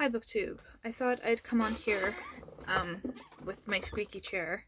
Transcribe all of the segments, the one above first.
Hi BookTube. I thought I'd come on here with my squeaky chair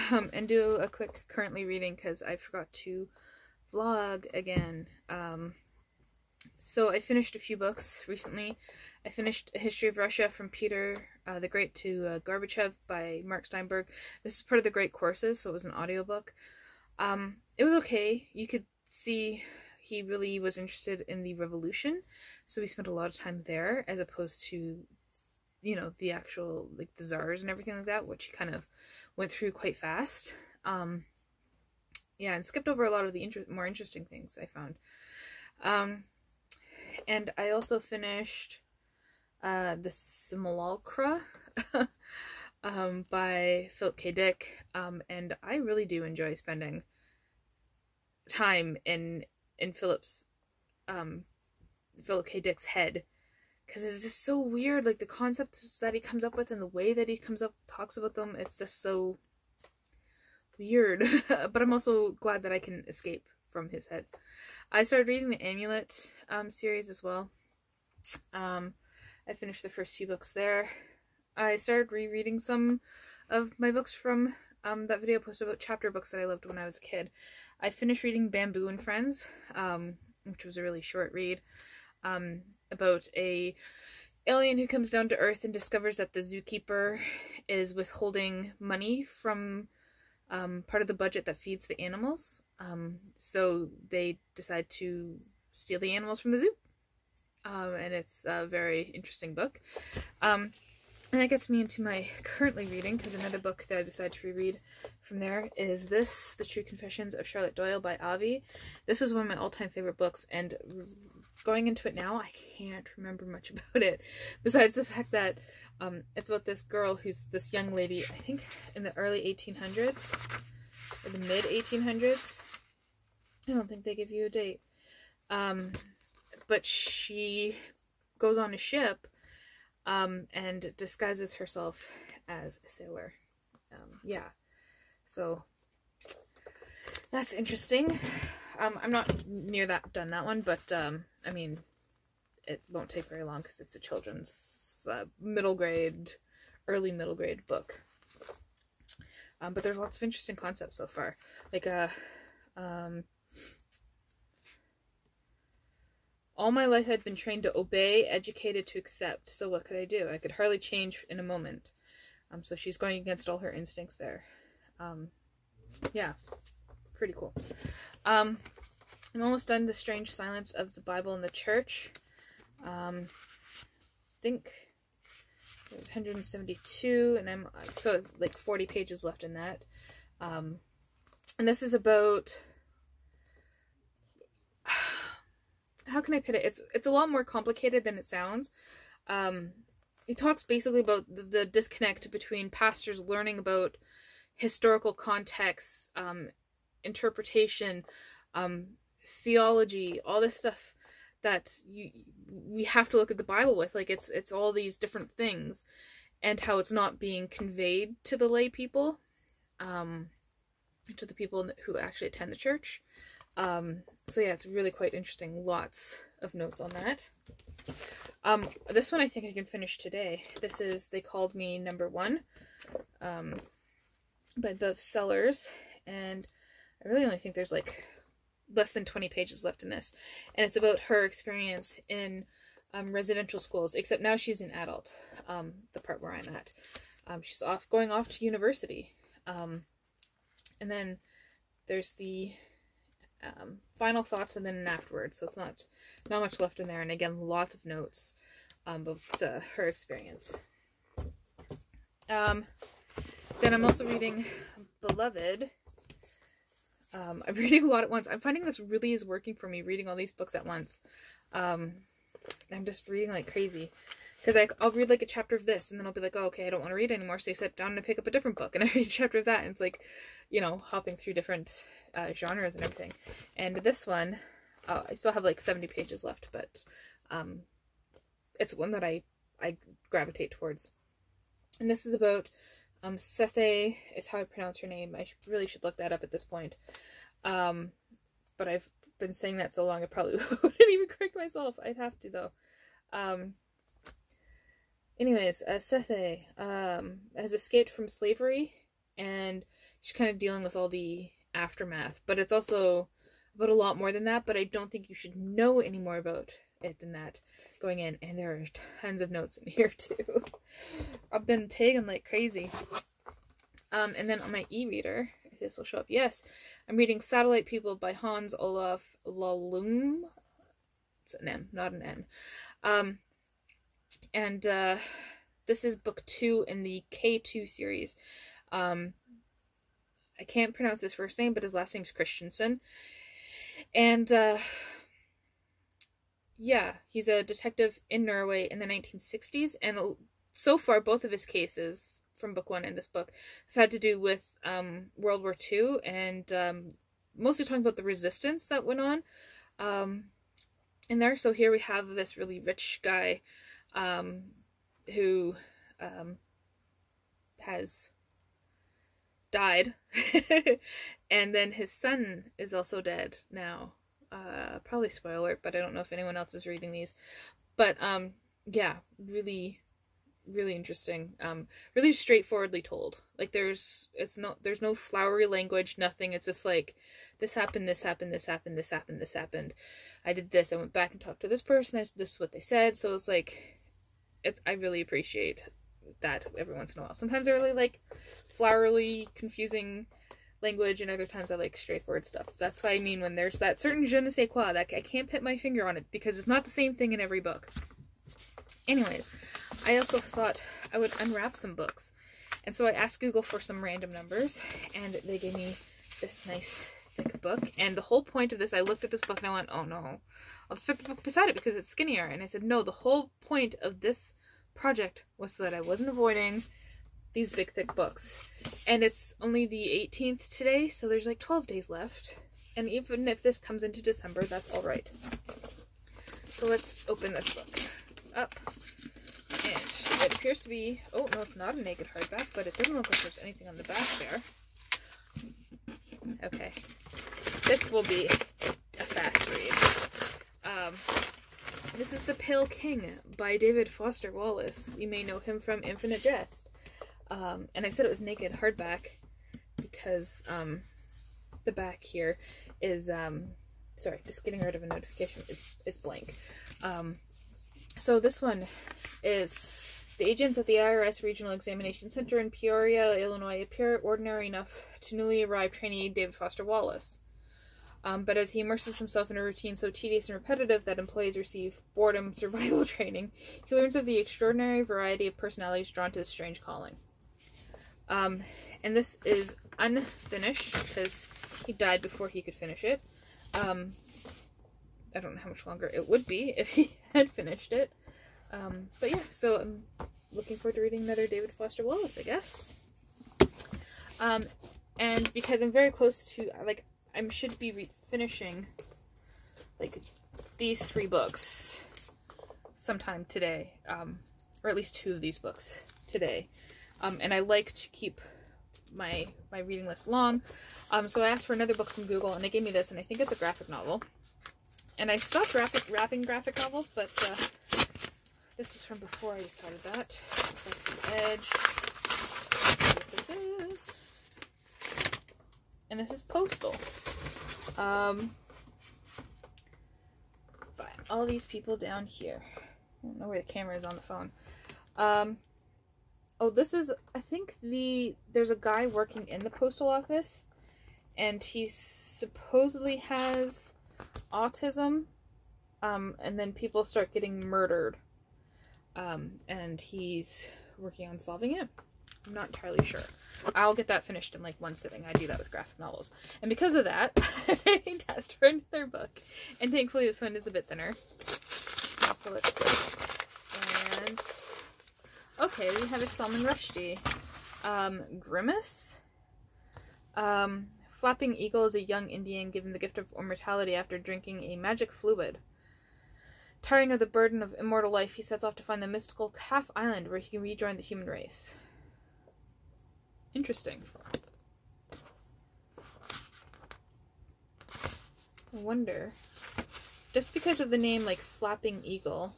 and do a quick currently reading because I forgot to vlog again. So I finished a few books recently. I finished A History of Russia from Peter the Great to Gorbachev by Mark Steinberg. This is part of the Great Courses, so it was an audiobook. It was okay. You could see he really was interested in the revolution, so we spent a lot of time there as opposed to, you know, the actual, like, the czars and everything like that, which he kind of went through quite fast. Yeah, and skipped over a lot of the more interesting things I found. And I also finished the Simulacra by Philip K. Dick, and I really do enjoy spending time in Philip K. Dick's head, because it's just so weird, like the concepts that he comes up with and the way that he talks about them, it's just so weird. But I'm also glad that I can escape from his head. I started reading the Amulet series as well. I finished the first few books there. I started rereading some of my books from that video I posted about chapter books that I loved when I was a kid. I finished reading Bamboo and Friends, which was a really short read, about a alien who comes down to Earth and discovers that the zookeeper is withholding money from part of the budget that feeds the animals. So they decide to steal the animals from the zoo. And it's a very interesting book. And that gets me into my currently reading, because another book that I decided to reread from there is this, The True Confessions of Charlotte Doyle by Avi. This was one of my all-time favorite books, and going into it now, I can't remember much about it, besides the fact that it's about this girl who's this young lady, I think in the early 1800s, or the mid-1800s. I don't think they give you a date. But she goes on a ship and disguises herself as a sailor. Yeah, so that's interesting. I'm not near done that one, but I mean, it won't take very long because it's a children's early middle grade book. But there's lots of interesting concepts so far, like all my life I'd been trained to obey, educated to accept, so what could I do? I could hardly change in a moment. So she's going against all her instincts there. Yeah, pretty cool. I'm almost done The Strange Silence of the Bible and the Church. I think it was 172, and so like 40 pages left in that. And this is about, how can I put it? It's a lot more complicated than it sounds. It talks basically about the disconnect between pastors learning about historical contexts, interpretation, theology, all this stuff that we have to look at the Bible with. Like it's all these different things, and how it's not being conveyed to the lay people, to the people who actually attend the church. So yeah, it's really quite interesting. Lots of notes on that. This one I think I can finish today. This is They Called Me Number One, by both Sellars, and I really only think there's like less than 20 pages left in this, and it's about her experience in residential schools, except now she's an adult, the part where I'm at. She's going off to university, and then there's the final thoughts and then an afterward, so it's not much left in there, and again, lots of notes about her experience. Then I'm also reading Beloved. I'm reading a lot at once. I'm finding this really is working for me, reading all these books at once. I'm just reading like crazy, because I'll read like a chapter of this, and then I'll be like, oh, okay, I don't want to read anymore, so I sit down and pick up a different book, and I read a chapter of that, and it's like, you know, hopping through different genres and everything. And this one, I still have like 70 pages left, but it's one that I gravitate towards. And this is about Sethe is how I pronounce her name. I really should look that up at this point. But I've been saying that so long I probably wouldn't even correct myself. I'd have to, though. Anyways, Sethe has escaped from slavery, and she's kind of dealing with all the aftermath. But it's also about a lot more than that, but I don't think you should know any more about it than that going in. And there are tons of notes in here, too. I've been tagging like crazy. And then on my e-reader, if this will show up, yes, I'm reading Satellite People by Hans Olav Lahlum. It's an M, not an N. And this is book 2 in the K2 series. I can't pronounce his first name, but his last name's Christensen. And yeah, he's a detective in Norway in the 1960s, and so far both of his cases from book 1 and this book have had to do with World War II, and mostly talking about the resistance that went on in there. So here we have this really rich guy who has died, and then his son is also dead now. Probably spoiler alert, but I don't know if anyone else is reading these. But yeah, really interesting. Really straightforwardly told. Like there's no flowery language, nothing. It's just like, this happened, this happened, this happened, this happened, this happened. I did this, I went back and talked to this person, this is what they said. So it's like, I really appreciate that every once in a while. Sometimes I really like flowery, confusing language, and other times I like straightforward stuff. That's what I mean when there's that certain je ne sais quoi that I can't put my finger on it, because it's not the same thing in every book. Anyways, I also thought I would unwrap some books, and so I asked Google for some random numbers, and they gave me this nice thick book. And the whole point of this, I looked at this book and I went, oh no, I'll just pick the book beside it because it's skinnier. And I said, no, the whole point of this project was so that I wasn't avoiding these big thick books. And it's only the 18th today, so there's like 12 days left. And even if this comes into December, that's alright. So let's open this book up. And it appears to be, oh no, it's not a naked hardback, but it doesn't look like there's anything on the back there. Okay. This will be a fast read. This is The Pale King by David Foster Wallace. You may know him from Infinite Jest. And I said it was naked hardback because the back here is, sorry, just getting rid of a notification, is blank. So this one is, the agents at the IRS Regional Examination Center in Peoria, Illinois appear ordinary enough to newly arrived trainee David Foster Wallace. But as he immerses himself in a routine so tedious and repetitive that employees receive boredom survival training, he learns of the extraordinary variety of personalities drawn to his strange calling. And this is unfinished because he died before he could finish it. I don't know how much longer it would be if he had finished it. But yeah, so I'm looking forward to reading another David Foster Wallace, I guess. And because I'm very close to, like, I should be finishing, like, these 3 books sometime today, or at least 2 of these books today. And I like to keep my reading list long. So I asked for another book from Google, and they gave me this, and I think it's a graphic novel. And I stopped wrapping graphic novels, but this was from before I decided that. That's the edge. Let's see what this is. And this is Postal. By all these people down here. I don't know where the camera is on the phone. Oh, this is, I think there's a guy working in the postal office, and he supposedly has autism, and then people start getting murdered, and he's working on solving it. I'm not entirely sure. I'll get that finished in like one sitting. I do that with graphic novels. And because of that, I asked for another book. And thankfully this one is a bit thinner. So let's go. And okay, we have a Salman Rushdie. Grimus. Flapping Eagle is a young Indian given the gift of immortality after drinking a magic fluid. Tiring of the burden of immortal life, he sets off to find the mystical Calf Island where he can rejoin the human race. Interesting. I wonder, just because of the name, like, Flapping Eagle,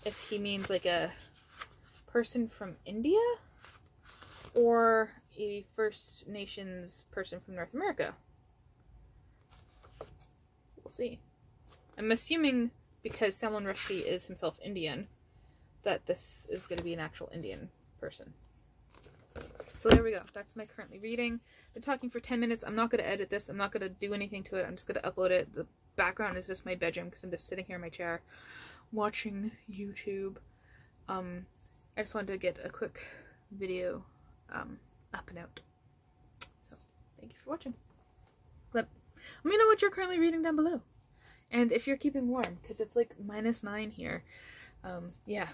if he means, like, a person from India or a First Nations person from North America. We'll see. I'm assuming, because Salman Rushdie is himself Indian, that this is going to be an actual Indian person. So there we go. That's my currently reading. I've been talking for 10 minutes. I'm not going to edit this. I'm not going to do anything to it. I'm just going to upload it. The background is just my bedroom because I'm just sitting here in my chair watching YouTube. I just wanted to get a quick video up and out. So thank you for watching. Let me know what you're currently reading down below. And if you're keeping warm, because it's like -9 here. Yeah,